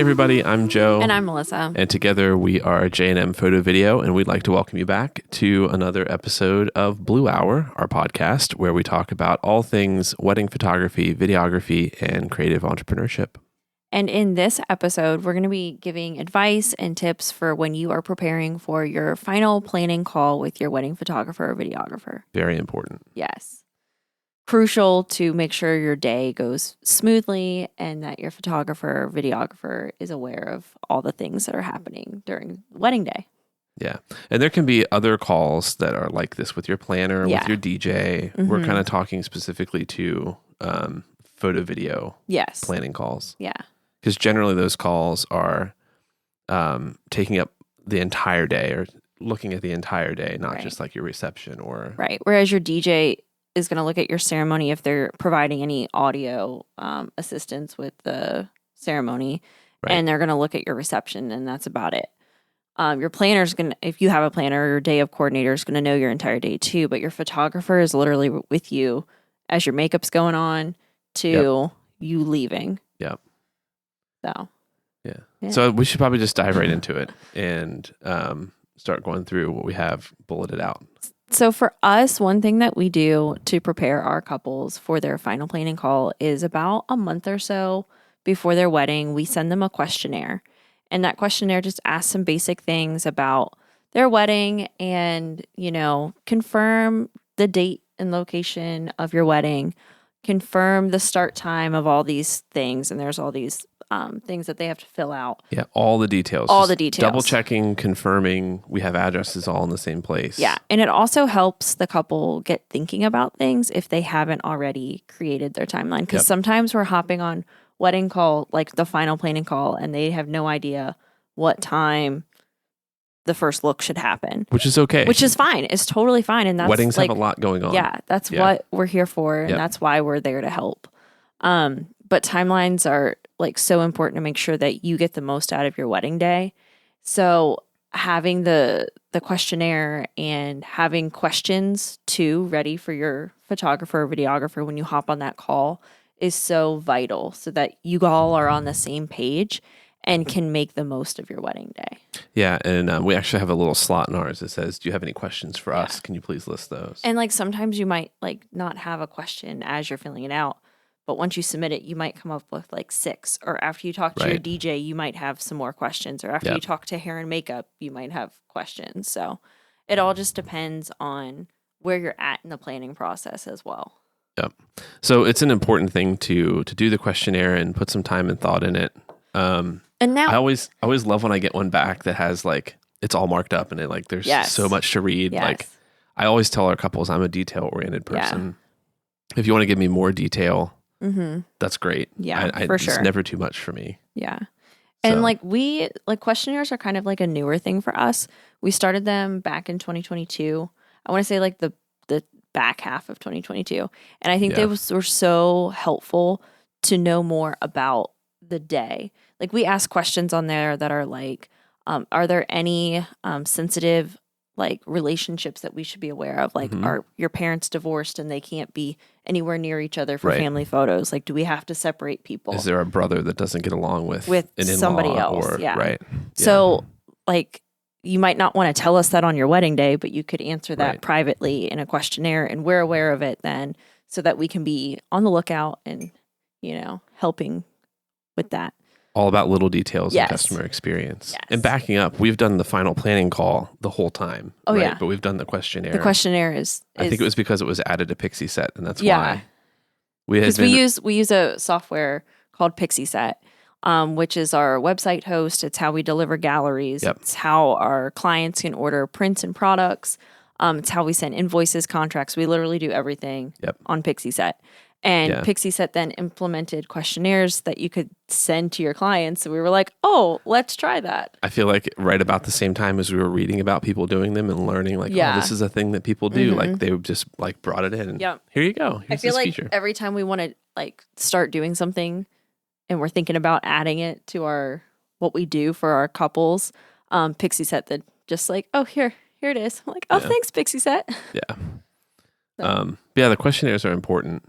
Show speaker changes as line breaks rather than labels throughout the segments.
everybody, I'm Joe.
And I'm Melissa.
And together we are J&M Photo Video, and we'd like to welcome you back to another episode of Blue Hour, our podcast, where we talk about all things wedding photography, videography, and creative entrepreneurship.
And in this episode, we're going to be giving advice and tips for when you are preparing for your final planning call with your wedding photographer or videographer.
Very important.
Yes. Crucial to make sure your day goes smoothly and that your photographer or videographer is aware of all the things that are happening during wedding day.
Yeah. And there can be other calls that are like this with your planner, with your DJ. Mm-hmm. We're kind of talking specifically to photo video planning calls.
Yeah.
Because generally those calls are taking up the entire day or looking at the entire day, not just like your reception or...
Right. Whereas your DJ is going to look at your ceremony if they're providing any audio assistance with the ceremony. Right. And they're going to look at your reception, and that's about it. Your planner's going to, if you have a planner, your day of coordinator is going to know your entire day too, but your photographer is literally with you as your makeup's going on to you leaving.
Yep.
So,
yeah. So we should probably just dive right into it and start going through what we have bulleted out.
So for us, one thing that we do to prepare our couples for their final planning call is about a month or so before their wedding, we send them a questionnaire. And that questionnaire just asks some basic things about their wedding and, you know, confirm the date and location of your wedding, confirm the start time of all these things. And there's all these things that they have to fill out.
Yeah, all the details.
All the details.
Double checking, confirming we have addresses all in the same place.
Yeah, and it also helps the couple get thinking about things if they haven't already created their timeline. Because sometimes we're hopping on wedding call, like the final planning call, and they have no idea what time the first look should happen.
Which is okay.
Which is fine. It's totally fine. And that's
weddings have a lot going on.
Yeah, that's what we're here for, and that's why we're there to help. But timelines are like so important to make sure that you get the most out of your wedding day. So having the questionnaire and having questions too ready for your photographer or videographer when you hop on that call is so vital so that you all are on the same page and can make the most of your wedding day.
Yeah, and we actually have a little slot in ours that says, do you have any questions for us? Can you please list those?
And like sometimes you might like not have a question as you're filling it out, but once you submit it, you might come up with like 6. Or after you talk to your DJ, you might have some more questions. Or after you talk to hair and makeup, you might have questions. So it all just depends on where you're at in the planning process as well.
Yep. So it's an important thing to do the questionnaire and put some time and thought in it. And now I always love when I get one back that has like, it's all marked up and it like, there's so much to read. Like I always tell our couples I'm a detail oriented person. Yeah. If you want to give me more detail, that's great.
Yeah, for sure.
It's never too much for me.
Yeah. And like questionnaires are kind of like a newer thing for us. We started them back in 2022. I want to say like the back half of 2022. And I think they were so helpful to know more about the day. Like we ask questions on there that are like, are there any sensitive like relationships that we should be aware of? Like are your parents divorced and they can't be anywhere near each other for family photos? Like do we have to separate people?
Is there a brother that doesn't get along with an in-law
somebody else?
Or, right. Yeah.
So like you might not want to tell us that on your wedding day, but you could answer that privately in a questionnaire and we're aware of it then so that we can be on the lookout and, you know, helping with that.
All about little details and customer experience. Yes. And backing up, we've done the final planning call the whole time. Oh, yeah. But we've done the questionnaire.
The questionnaire is
I think it was because it was added to Pixie Set, and that's why.
Because we use a software called Pixie Set, which is our website host. It's how we deliver galleries. Yep. It's how our clients can order prints and products. It's how we send invoices, contracts. We literally do everything on Pixie Set. And Pixie Set then implemented questionnaires that you could send to your clients. So we were like, oh, let's try that.
I feel like right about the same time as we were reading about people doing them and learning like, oh, this is a thing that people do. Like they just like brought it in. And here you go. Here's
I feel like
feature.
Every time we want to like start doing something and we're thinking about adding it to our what we do for our couples, Pixie Set that just like, oh, here it is. I'm like, oh, thanks, Pixie Set.
Yeah. So. The questionnaires are important.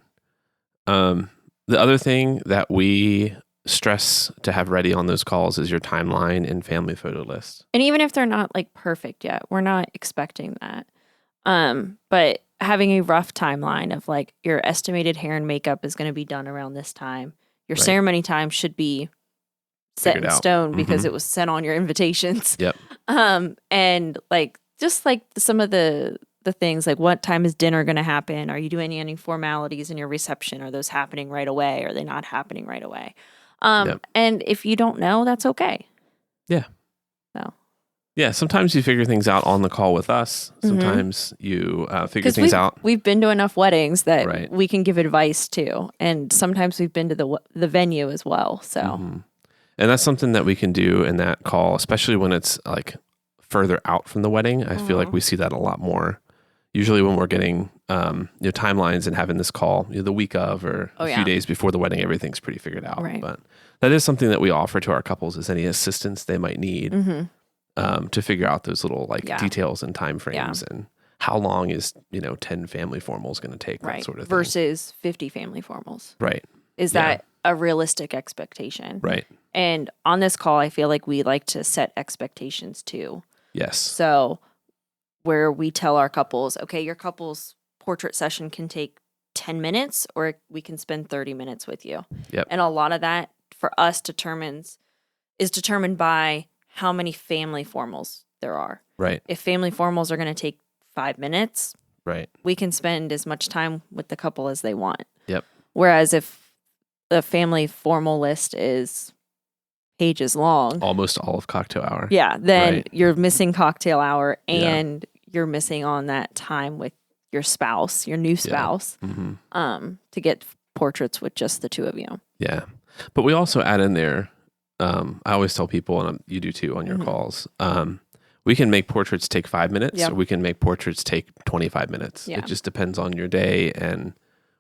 The other thing that we stress to have ready on those calls is your timeline and family photo list.
And even if they're not like perfect yet, we're not expecting that. But having a rough timeline of like your estimated hair and makeup is going to be done around this time. Your ceremony time should be set in stone because it was set on your invitations.
Yep.
And like just like some of the things like what time is dinner going to happen? Are you doing any formalities in your reception? Are those happening right away? Are they not happening right away? And if you don't know, that's okay.
Yeah.
So.
Yeah, sometimes you figure things out on the call with us. Sometimes you figure things out.
We've been to enough weddings that we can give advice to, and sometimes we've been to the venue as well. So,
and that's something that we can do in that call, especially when it's like further out from the wedding. I feel like we see that a lot more. Usually, when we're getting timelines and having this call the week of or a few days before the wedding, everything's pretty figured out.
Right.
But that is something that we offer to our couples: is any assistance they might need. To figure out those little details and time frames and how long is 10 family formals going to take, that sort of thing.
Versus 50 family formals.
Right.
Is that a realistic expectation?
Right.
And on this call, I feel like we like to set expectations too.
Yes.
So where we tell our couples, okay, your couple's portrait session can take 10 minutes or we can spend 30 minutes with you.
Yep.
And a lot of that for us is determined by how many family formals there are.
Right.
If family formals are going to take 5 minutes,
right,
we can spend as much time with the couple as they want.
Yep.
Whereas if the family formal list is pages long,
almost all of cocktail hour.
Yeah, then you're missing cocktail hour and you're missing on that time with your spouse, your new spouse, to get portraits with just the two of you.
Yeah. But we also add in there, I always tell people, and you do too on your calls, we can make portraits take 5 minutes or we can make portraits take 25 minutes. It just depends on your day and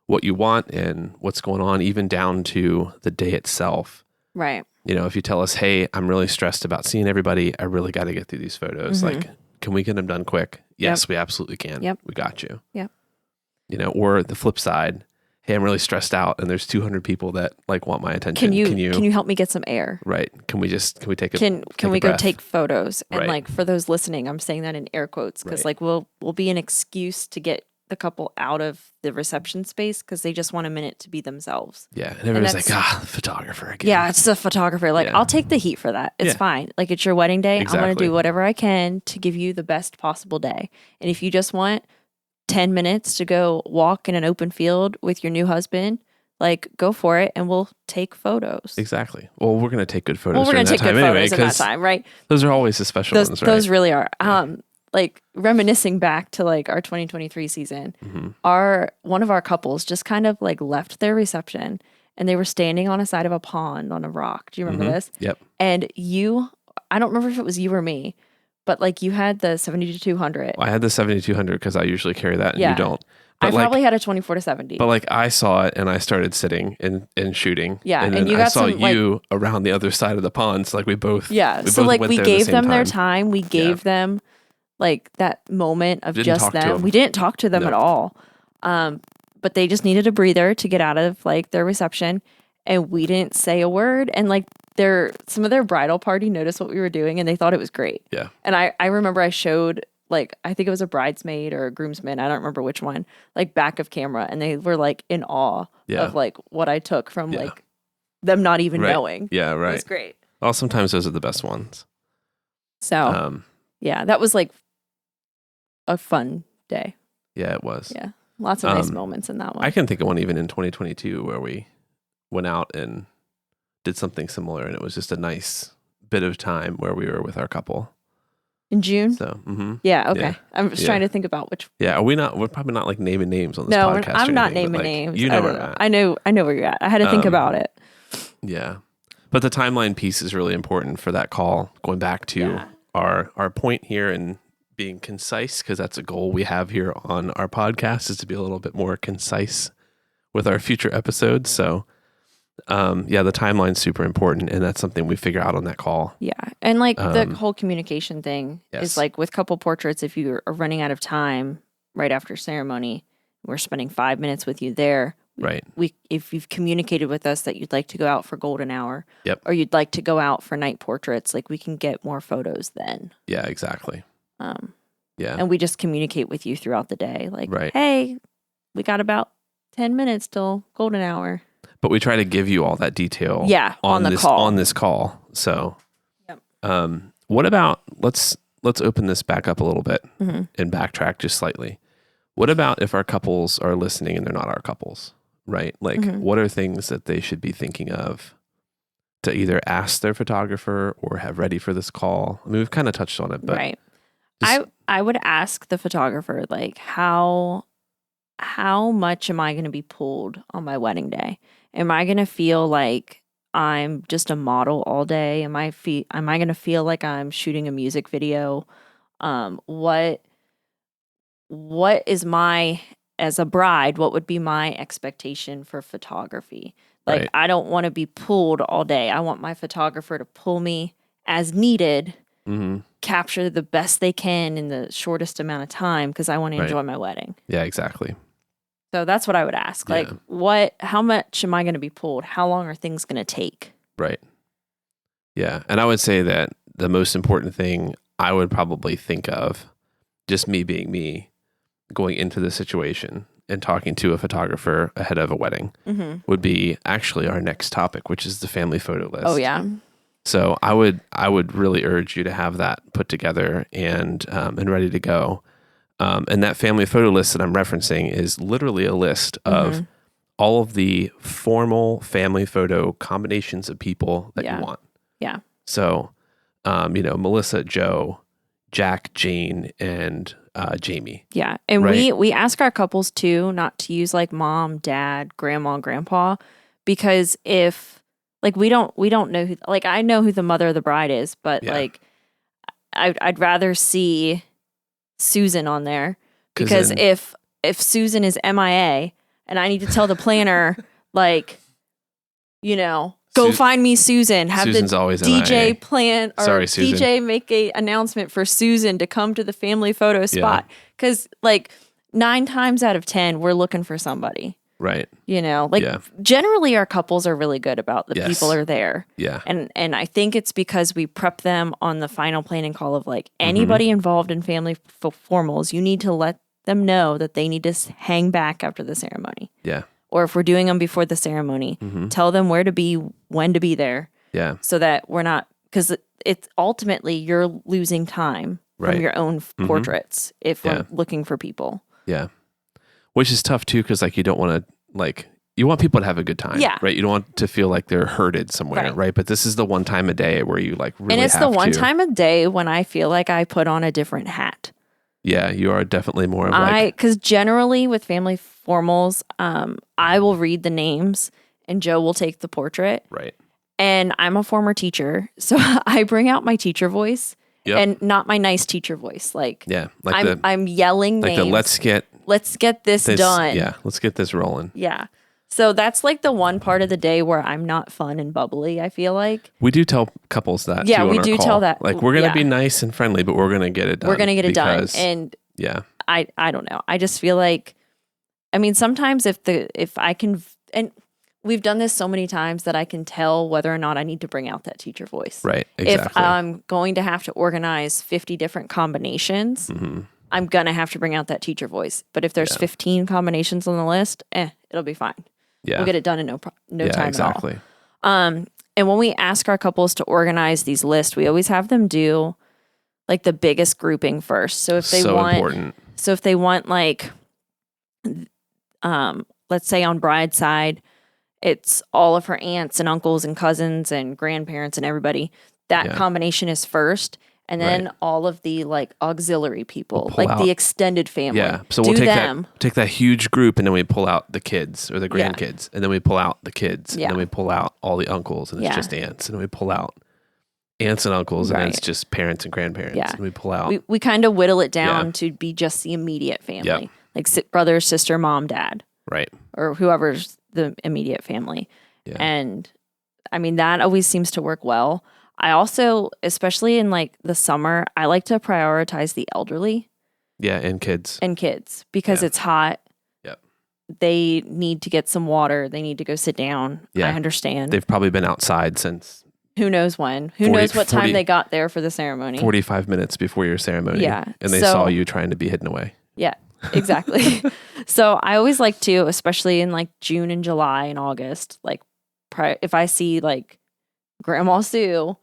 what you want and what's going on, even down to the day itself.
Right.
If you tell us, hey, I'm really stressed about seeing everybody, I really got to get through these photos. Like, can we get them done quick? Yes, we absolutely can.
Yep.
We got you.
Yep.
Or the flip side, hey, I'm really stressed out and there's 200 people that want my attention.
Can you help me get some air?
Right. Can we take a
Can we go take photos? And
right.
for those listening, I'm saying that in air quotes because we'll be an excuse to get the couple out of the reception space because they just want a minute to be themselves.
Yeah. And everyone's like, photographer again.
Yeah, it's a photographer. I'll take the heat for that. It's fine. It's your wedding day.
Exactly.
I'm going to do whatever I can to give you the best possible day. And if you just want 10 minutes to go walk in an open field with your new husband, go for it and we'll take photos.
Exactly. Well, we're going to take good photos.
Well, we're going to take good photos in that time, right?
Those are always the special ones, right?
Those really are. Reminiscing back to our 2023 season, one of our couples just kind of left their reception and they were standing on a side of a pond on a rock. Do you remember this?
Yep.
And I don't remember if it was you or me, but you had the 7200.
I had the 7200 because I usually carry that and you don't.
But I probably had a 24-70.
But I saw it and I started sitting and shooting.
Yeah,
and then I saw you around the other side of the pond. So we both we
gave them their time. We gave them that moment of just them. We didn't talk to them at all. But they just needed a breather to get out of their reception, and we didn't say a word. And some of their bridal party noticed what we were doing, and they thought it was great.
Yeah.
And I remember I showed I think it was a bridesmaid or a groomsman, I don't remember which one, back of camera, and they were in awe of what I took from them not even knowing.
Yeah, right.
It was great.
Well, sometimes those are the best ones.
So that was a fun day.
Yeah, it was.
Yeah. Lots of nice moments in that one.
I can think of one even in 2022 where we went out and did something similar, and it was just a nice bit of time where we were with our couple.
In June?
So,
yeah, okay. Yeah. I'm just trying to think about which.
Yeah, we're probably not naming names on this podcast.
No, I'm not naming names.
You know where I'm at.
I know where you're at. I had to think about it.
Yeah. But the timeline piece is really important for that call, going back to our point here and being concise, because that's a goal we have here on our podcast, is to be a little bit more concise with our future episodes. So the timeline's super important, and that's something we figure out on that call.
Yeah. And the whole communication thing is with couple portraits, if you are running out of time right after ceremony, we're spending 5 minutes with you there.
Right.
If you've communicated with us that you'd like to go out for golden hour,
yep,
or you'd like to go out for night portraits, like we can get more photos then.
Yeah, exactly. Yeah.
And we just communicate with you throughout the day. Like,
right.
Hey, we got about 10 minutes till golden hour.
But we try to give you all that detail
on
this call. So
yep.
What about let's open this back up a little bit and backtrack just slightly. What about if our couples are listening and they're not our couples, right? Like what are things that they should be thinking of to either ask their photographer or have ready for this call? I mean, we've kind of touched on it, but
right. I would ask the photographer, like, how much am I going to be pulled on my wedding day? Am I going to feel like I'm just a model all day? Am I going to feel like I'm shooting a music video? What is as a bride, what would be my expectation for photography? Like, right. I don't want to be pulled all day. I want my photographer to pull me as needed, capture the best they can in the shortest amount of time because I want to enjoy my wedding.
Yeah, exactly.
So that's what I would ask. Like, how much am I going to be pulled? How long are things going to take?
Right. Yeah. And I would say that the most important thing I would probably think of, just me being me, going into the situation and talking to a photographer ahead of a wedding would be actually our next topic, which is the family photo list.
Oh, yeah.
So I would really urge you to have that put together and ready to go. And that family photo list that I'm referencing is literally a list of all of the formal family photo combinations of people that you want.
Yeah.
So, Melissa, Joe, Jack, Jane, and Jamie.
Yeah. And we ask our couples too, not to use like mom, dad, grandma, grandpa, because if like, we don't know who, like, I know who the mother of the bride is, but like, I'd rather see Susan on there because if Susan is MIA and I need to tell the planner, like, go find me Susan, have
Susan's
the
always
DJ
MIA.
plan or
Sorry, Susan.
DJ make a announcement for Susan to come to the family photo spot. Cause like 9 times out of 10, we're looking for somebody.
Right.
Generally our couples are really good about the people are there.
Yeah.
And I think it's because we prep them on the final planning call of like anybody involved in family formals, you need to let them know that they need to hang back after the ceremony.
Yeah.
Or if we're doing them before the ceremony, tell them where to be, when to be there.
Yeah.
So that we're not, because it's ultimately you're losing time from your own portraits if we're looking for people.
Yeah. Which is tough too, because like you don't want to you want people to have a good time, right? You don't want to feel like they're herded somewhere, right? But this is the one time a day where you like really have to. And
it's the one time a day when I feel like I put on a different hat.
Yeah, you are definitely more of
because generally with family formals, I will read the names and Joe will take the portrait.
Right.
And I'm a former teacher, so I bring out my teacher voice and not my nice teacher voice. I'm yelling names. Let's get this done.
Yeah, let's get this rolling.
Yeah. So that's like the one part of the day where I'm not fun and bubbly, I feel like.
We do tell couples that.
Yeah, we do tell that.
Like, we're going to be nice and friendly, but we're going to get it done.
We're going to get it done. And I don't know. I just feel like, I mean, sometimes if I can, and we've done this so many times that I can tell whether or not I need to bring out that teacher voice.
Right, exactly.
If I'm going to have to organize 50 different combinations, I'm going to have to bring out that teacher voice. But if there's 15 combinations on the list, it'll be fine.
Yeah.
We'll get it done in no time
exactly.
at all. And when we ask our couples to organize these lists, we always have them do like the biggest grouping first. So if they want like, let's say on bride's side, it's all of her aunts and uncles and cousins and grandparents and everybody. That combination is first. And then all of the like auxiliary people, like the extended family.
Yeah. So we'll take that huge group and then we pull out the kids or the grandkids. And then we pull out the kids. And then we pull out all the uncles and it's just aunts. And then we pull out aunts and uncles and then it's just parents and grandparents.
Yeah.
And we pull out.
We kind of whittle it down to be just the immediate family. Like brother, sister, mom, dad.
Right.
Or whoever's the immediate family. Yeah. And I mean, that always seems to work well. I also, especially in like the summer, I like to prioritize the elderly.
Yeah, and kids.
Because it's hot.
Yep.
they need to get some water. They need to go sit down.
Yeah.
I understand.
They've probably been outside since
who knows when. Who knows what time they got there for the ceremony.
45 minutes before your ceremony.
Yeah.
And they saw you trying to be hidden away.
Yeah, exactly. So I always like to, especially in like June and July and August, like if I see like Grandma Sue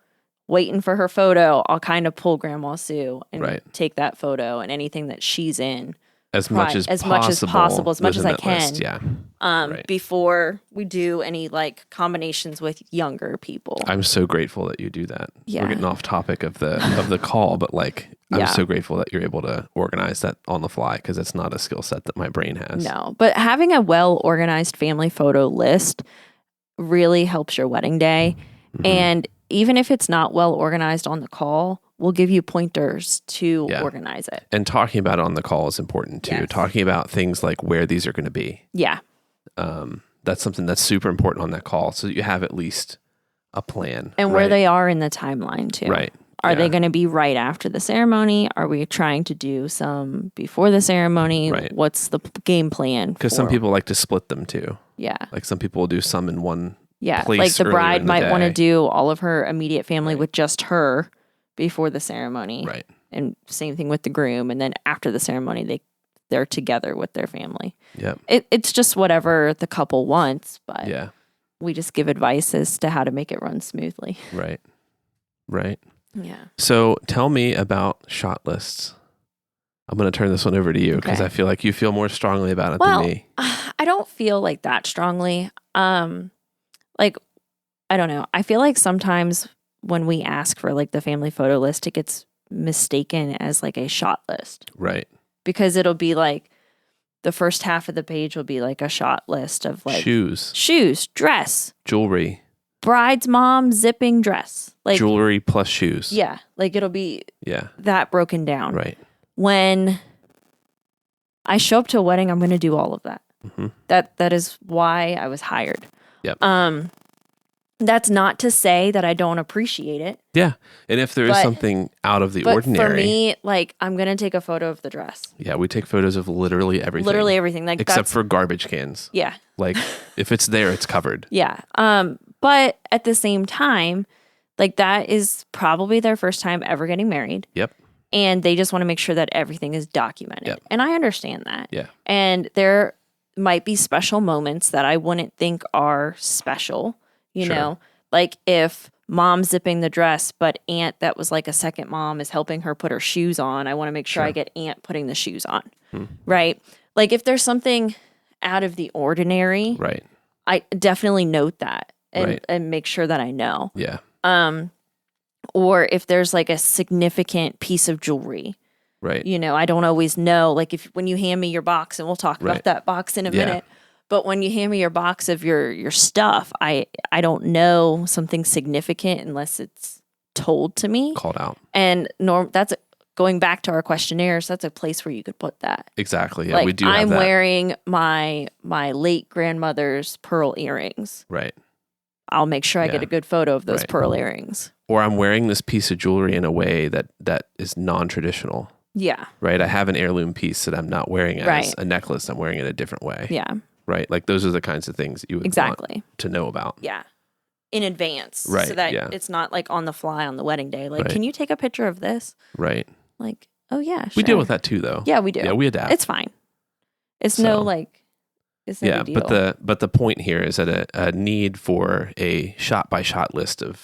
waiting for her photo, I'll kind of pull Grandma Sue and take that photo and anything that she's in.
As much as possible,
as much as I can.
List, yeah.
Before we do any like combinations with younger people.
I'm so grateful that you do that.
Yeah.
We're getting off topic of the call, but like I'm so grateful that you're able to organize that on the fly because it's not a skill set that my brain has.
No, but having a well organized family photo list really helps your wedding day. Mm-hmm. And even if it's not well organized on the call, we'll give you pointers to organize it.
And talking about it on the call is important too. Yes. Talking about things like where these are going to be.
Yeah.
That's something that's super important on that call so that you have at least a plan.
And where they are in the timeline too.
Right.
Are they going to be right after the ceremony? Are we trying to do some before the ceremony?
Right.
What's the game plan?
Because some people like to split them too.
Yeah.
Like some people will do some in one place.
Like the bride might want to do all of her immediate family with just her before the ceremony.
Right.
And same thing with the groom. And then after the ceremony, they're together with their family.
Yeah.
It's just whatever the couple wants, but
yeah,
we just give advice as to how to make it run smoothly.
Right. Right.
Yeah.
So tell me about shot lists. I'm going to turn this one over to you because I feel like you feel more strongly about it than me.
I don't feel like that strongly. Like, I don't know. I feel like sometimes when we ask for like the family photo list, it gets mistaken as like a shot list.
Right.
Because it'll be like the first half of the page will be like a shot list of like shoes, dress,
jewelry,
bride's mom zipping dress, like
jewelry plus shoes.
Yeah. Like it'll be that broken down.
Right.
When I show up to a wedding, I'm going to do all of that. Mm-hmm. That is why I was hired.
Yep.
That's not to say that I don't appreciate it.
Yeah. And if there is something out of the ordinary.
For me, like, I'm going to take a photo of the dress.
Yeah. We take photos of literally everything.
Literally everything. Like,
except for garbage cans.
Yeah.
Like, if it's there, it's covered.
Yeah. But at the same time, like, that is probably their first time ever getting married.
Yep.
And they just want to make sure that everything is documented. Yep. And I understand that.
Yeah.
And there might be special moments that I wouldn't think are special. You know, like if mom's zipping the dress, but aunt that was like a second mom is helping her put her shoes on. I want to make sure I get aunt putting the shoes on. Right. Like if there's something out of the ordinary,
right,
I definitely note that and make sure that I know.
Yeah.
Or if there's like a significant piece of jewelry.
Right.
You know, I don't always know. Like when you hand me your box, and we'll talk about that box in a minute. But when you hand me your box of your stuff, I don't know something significant unless it's told to me.
Called out.
And that's going back to our questionnaires. That's a place where you could put that.
Exactly. Yeah,
like,
we do have
I'm
that.
wearing my late grandmother's pearl earrings.
Right.
I'll make sure I get a good photo of those pearl earrings.
Or I'm wearing this piece of jewelry in a way that is non-traditional.
Yeah.
Right. I have an heirloom piece that I'm not wearing as a necklace. I'm wearing it a different way.
Yeah.
Right. Like those are the kinds of things you would want to know about.
Yeah. In advance.
Right.
So that it's not like on the fly on the wedding day. Like, can you take a picture of this?
Right.
Like, oh yeah. Sure.
We deal with that too though.
Yeah, we do.
Yeah, we adapt.
It's fine. It's no like it's no big
deal. But the point here is that a need for a shot by shot list of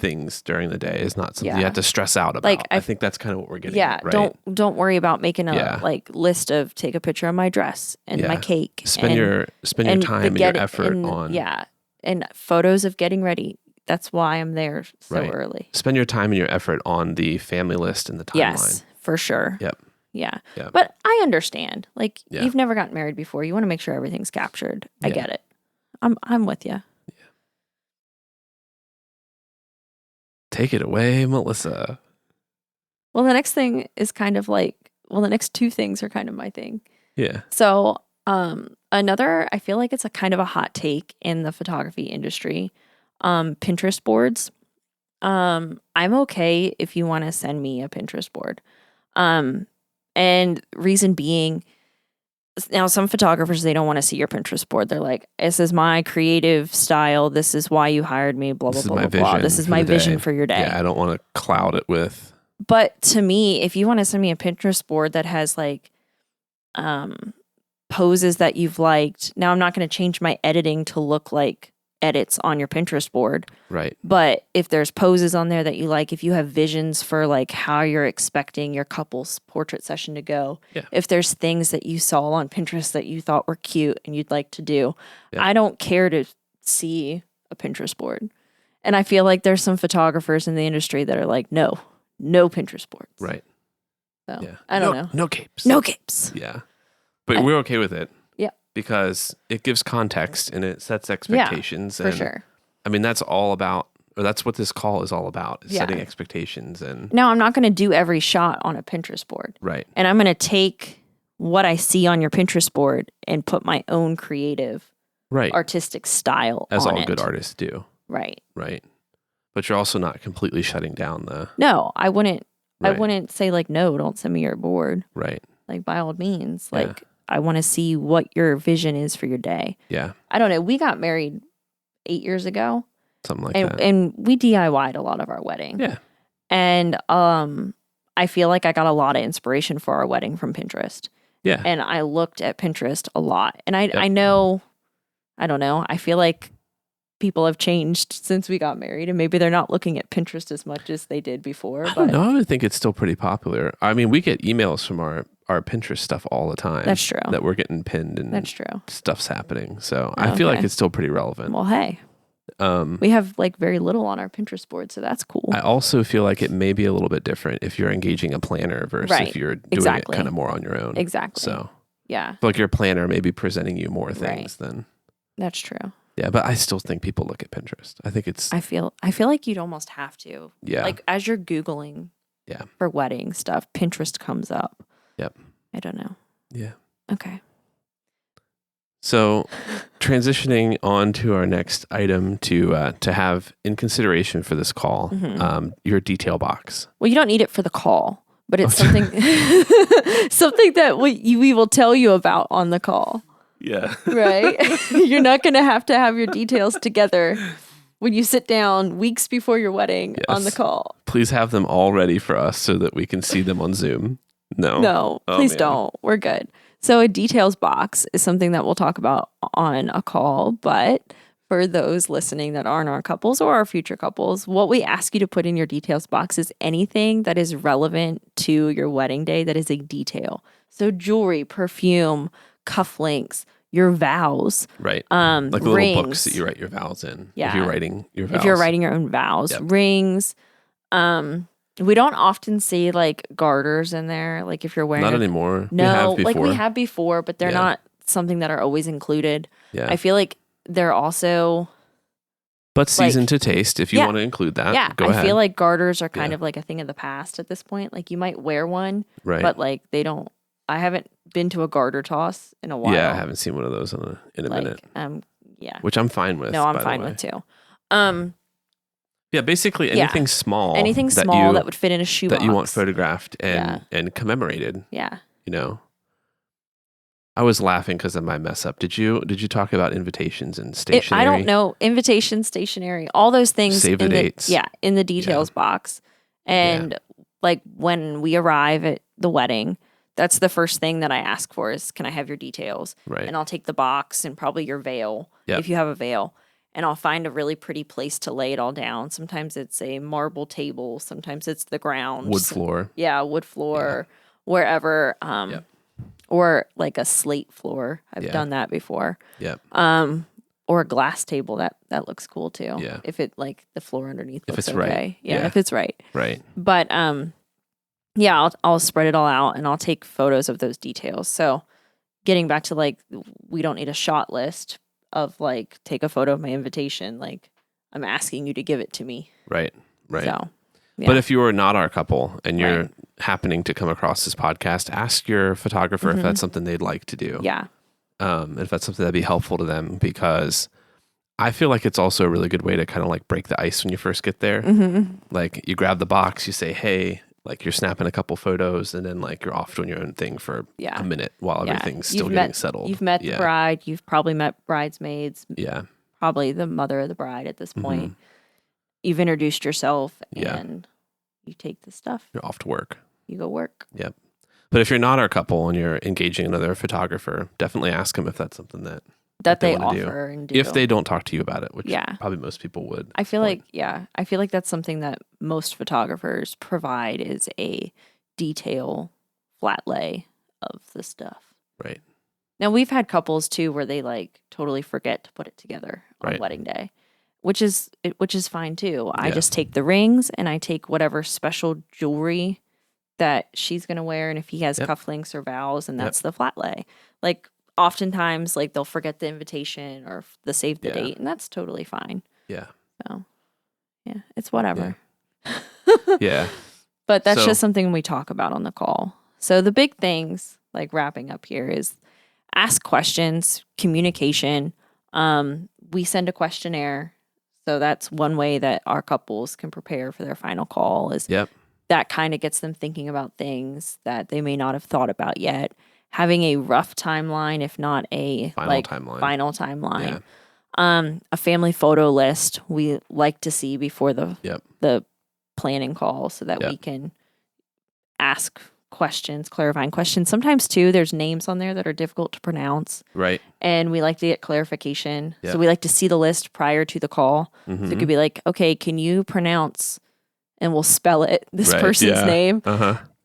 things during the day is not something you have to stress out about. Like, I think that's kind of what we're getting at, right?
Don't worry about making a like list of take a picture of my dress and my cake.
Spend your time and your effort on
and photos of getting ready. That's why I'm there so early.
Spend your time and your effort on the family list and the timeline. Yes,
for sure.
Yep.
Yeah. But I understand. Like you've never gotten married before. You want to make sure everything's captured. I get it. I'm with you.
Yeah. Take it away, Melissa.
Well, the next thing is kind of like, the next two things are kind of my thing.
Yeah.
So, another, I feel like it's a kind of a hot take in the photography industry. Pinterest boards. I'm okay if you want to send me a Pinterest board. And reason being, Now, some photographers, they don't want to see your Pinterest board. They're like, this is my creative style. This is why you hired me, blah, blah, blah, blah, blah. This is my vision for your day.
Yeah, I don't want to cloud it with.
But to me, if you want to send me a Pinterest board that has like poses that you've liked, now I'm not going to change my editing to look like edits on your Pinterest board.
Right.
But if there's poses on there that you like, if you have visions for like how you're expecting your couple's portrait session to go, if there's things that you saw on Pinterest that you thought were cute and you'd like to do, I don't care to see a Pinterest board. And I feel like there's some photographers in the industry that are like, no Pinterest boards.
Right.
So I don't know.
No capes.
No capes.
Yeah. But we're okay with it.
Yeah.
Because it gives context and it sets expectations.
For sure.
I mean, that's all about, or that's what this call is all about, is setting expectations. And
now I'm not going to do every shot on a Pinterest board.
Right.
And I'm going to take what I see on your Pinterest board and put my own creative, artistic style
as
on
all
it.
good artists do.
Right.
Right. But you're also not completely shutting down the...
No, I wouldn't. Right. I wouldn't say like, no, don't send me your board.
Right.
Like by all means, like I want to see what your vision is for your day.
Yeah.
I don't know. We got married 8 years ago.
Something like that.
And we DIY'd a lot of our wedding.
Yeah.
And I feel like I got a lot of inspiration for our wedding from Pinterest.
Yeah.
And I looked at Pinterest a lot. And I know, I don't know, I feel like people have changed since we got married, and maybe they're not looking at Pinterest as much as they did before.
I don't know. I would think it's still pretty popular. I mean, we get emails from our Pinterest stuff all the time.
That's true.
That we're getting pinned and
that's true.
Stuff's happening. So I feel like it's still pretty relevant.
Well, hey. We have like very little on our Pinterest board, so that's cool.
I also feel like it may be a little bit different if you're engaging a planner versus if you're doing it kind of more on your own.
Exactly.
So
yeah.
I feel like your planner may be presenting you more things than...
That's true.
Yeah, but I still think people look at Pinterest. I think it's...
I feel like you'd almost have to.
Yeah.
Like as you're Googling for wedding stuff, Pinterest comes up.
Yep.
I don't know.
Yeah.
Okay.
So transitioning on to our next item to have in consideration for this call, your detail box.
Well, you don't need it for the call, but it's something something that we will tell you about on the call.
Yeah.
Right? You're not going to have your details together when you sit down weeks before your wedding on the call.
Please have them all ready for us so that we can see them on Zoom.
No, please don't. We're good. So a details box is something that we'll talk about on a call, but for those listening that aren't our couples or our future couples, what we ask you to put in your details box is anything that is relevant to your wedding day that is a detail. So jewelry, perfume, cufflinks, your vows.
Right. Like the
rings.
Little books that you write your vows in.
Yeah.
If you're writing your vows.
If you're writing your own vows. Rings. We don't often see like garters in there. Like if you're wearing...
Not anymore.
No, like we have before, but they're not something that are always included.
Yeah.
I feel like they're also...
But seasoned to taste, if you want to include that, go ahead.
I feel like garters are kind of like a thing of the past at this point. Like you might wear one, but like they don't... I haven't been to a garter toss in a while.
Yeah, I haven't seen one of those in a minute.
Yeah.
Which I'm fine with.
No, I'm fine with too.
Yeah, basically anything small.
Anything small that would fit in a shoebox.
That you want photographed and commemorated.
Yeah.
You know? I was laughing because of my mess up. Did you talk about invitations and stationery?
I don't know. Invitation, stationery, all those things.
Save the dates.
In the details box. And like when we arrive at the wedding, that's the first thing that I ask for is, can I have your details?
Right.
And I'll take the box and probably your veil, if you have a veil. And I'll find a really pretty place to lay it all down. Sometimes it's a marble table. Sometimes it's the ground.
Wood floor.
Yeah, wood floor, wherever. Or like a slate floor. I've done that before.
Yep.
Or a glass table. That looks cool too.
Yeah.
if it like the floor underneath
if
looks
it's
okay.
Right.
Yeah, if it's right.
Right.
But I'll spread it all out and I'll take photos of those details. So getting back to like, we don't need a shot list of like, take a photo of my invitation. Like I'm asking you to give it to me.
Right. Right.
So,
But if you are not our couple and you're happening to come across this podcast, ask your photographer if that's something they'd like to do.
Yeah.
If that's something that'd be helpful to them, because I feel like it's also a really good way to kind of like break the ice when you first get there. Like you grab the box, you say, hey, like you're snapping a couple photos and then like you're off doing your own thing for a minute while everything's still getting settled.
You've met the bride. You've probably met bridesmaids.
Yeah.
Probably the mother of the bride at this point. You've introduced yourself and you take the stuff.
You're off to work.
You go work.
Yep. But if you're not our couple and you're engaging another photographer, definitely ask them if that's something that
they offer and do.
If they don't talk to you about it, which probably most people would.
I feel like that's something that most photographers provide is a detail flat lay of the stuff.
Right.
Now we've had couples too where they like totally forget to put it together on wedding day, which is fine too. I just take the rings and I take whatever special jewelry that she's going to wear. And if he has cufflinks or vows, and that's the flat lay. Like oftentimes like they'll forget the invitation or the save the date, and that's totally fine.
Yeah.
So yeah, it's whatever.
Yeah.
But that's just something we talk about on the call. So the big things, like wrapping up here, is ask questions, communication. We send a questionnaire. So that's one way that our couples can prepare for their final call is that kind of gets them thinking about things that they may not have thought about yet. Having a rough timeline, if not a final timeline. A family photo list we like to see before the planning call so that we can ask questions, clarifying questions. Sometimes too, there's names on there that are difficult to pronounce.
Right.
And we like to get clarification. So we like to see the list prior to the call. So it could be like, okay, can you pronounce, and we'll spell it, this person's name.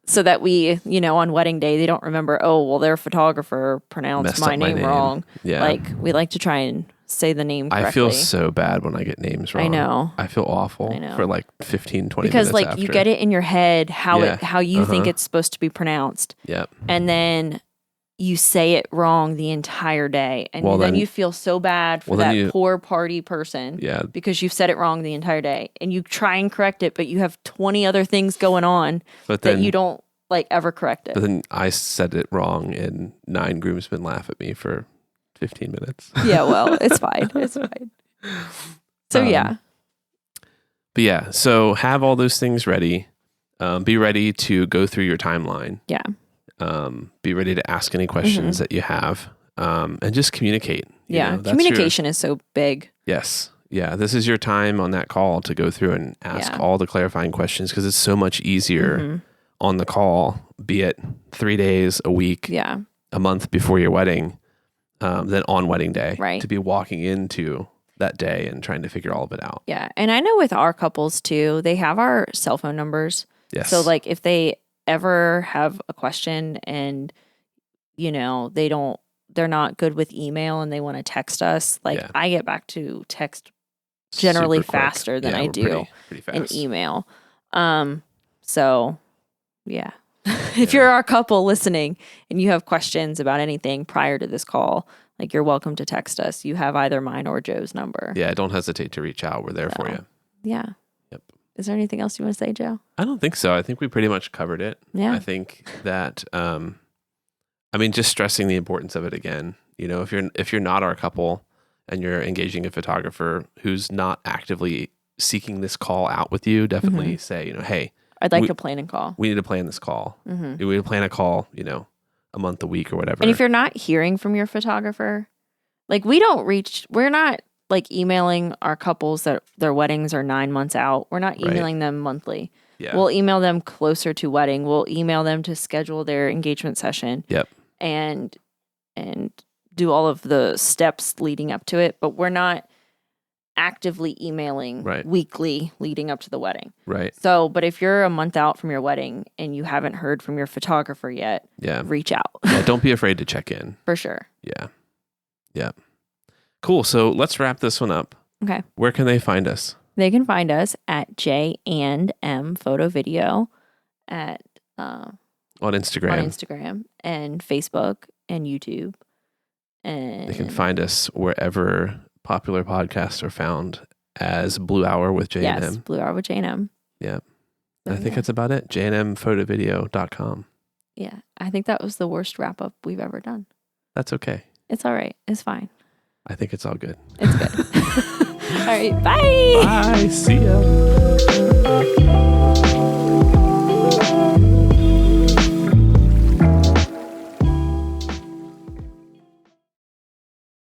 So that we, on wedding day, they don't remember, oh, well, their photographer pronounced my name wrong. Yeah. Like, we like to try and say the name correctly.
I feel so bad when I get names wrong.
I know.
I feel awful for like 15, 20
because
minutes
like
after.
You get it in your head how you think it's supposed to be pronounced.
Yep.
And then you say it wrong the entire day. And then you feel so bad for that poor party person because you've said it wrong the entire day. And you try and correct it, but you have 20 other things going on that you don't like ever correct it.
But then I said it wrong and 9 groomsmen laugh at me for 15 minutes.
Yeah, well, it's fine. It's fine. So,
But yeah, so have all those things ready. Be ready to go through your timeline.
Yeah.
Be ready to ask any questions that you have. And just communicate.
Communication is so big.
Yes. Yeah. This is your time on that call to go through and ask all the clarifying questions because it's so much easier on the call, be it 3 days, a week, a month before your wedding. Than on wedding day, to be walking into that day and trying to figure all of it out.
Yeah. And I know with our couples too, they have our cell phone numbers.
Yes.
So like if they ever have a question and, they're not good with email and they want to text us, like I get back to text generally faster than I do
pretty fast.
An email. So yeah. If you're our couple listening and you have questions about anything prior to this call, like you're welcome to text us. You have either mine or Joe's number.
Yeah, don't hesitate to reach out. We're there for you.
Yeah.
Yep.
Is there anything else you want to say, Joe?
I don't think so. I think we pretty much covered it.
Yeah.
I think that, just stressing the importance of it again. If you're not our couple and you're engaging a photographer who's not actively seeking this call out with you, definitely say, hey,
I'd like to plan a call.
We need to plan this call. We need to plan a call, a month, a week or whatever.
And if you're not hearing from your photographer, like we're not like emailing our couples that their weddings are 9 months out. We're not emailing them monthly.
Yeah.
We'll email them closer to wedding. We'll email them to schedule their engagement session.
Yep.
And do all of the steps leading up to it. But we're not actively emailing weekly leading up to the wedding.
Right.
So, but if you're a month out from your wedding and you haven't heard from your photographer yet, reach out.
Don't be afraid to check in.
For sure.
Yeah. Yeah. Cool. So let's wrap this one up.
Okay.
Where can they find us?
They can find us at J&M Photo Video at
on Instagram
and Facebook and YouTube. And
they can find us wherever popular podcasts are found as Blue Hour with J&M.
Yes, Blue Hour with J&M.
Yeah. I think that's about it. jnmphotovideo.com.
Yeah. I think that was the worst wrap up we've ever done.
That's okay.
It's all right. It's fine.
I think it's all good.
It's good. All right. Bye.
Bye. See ya.
Bye.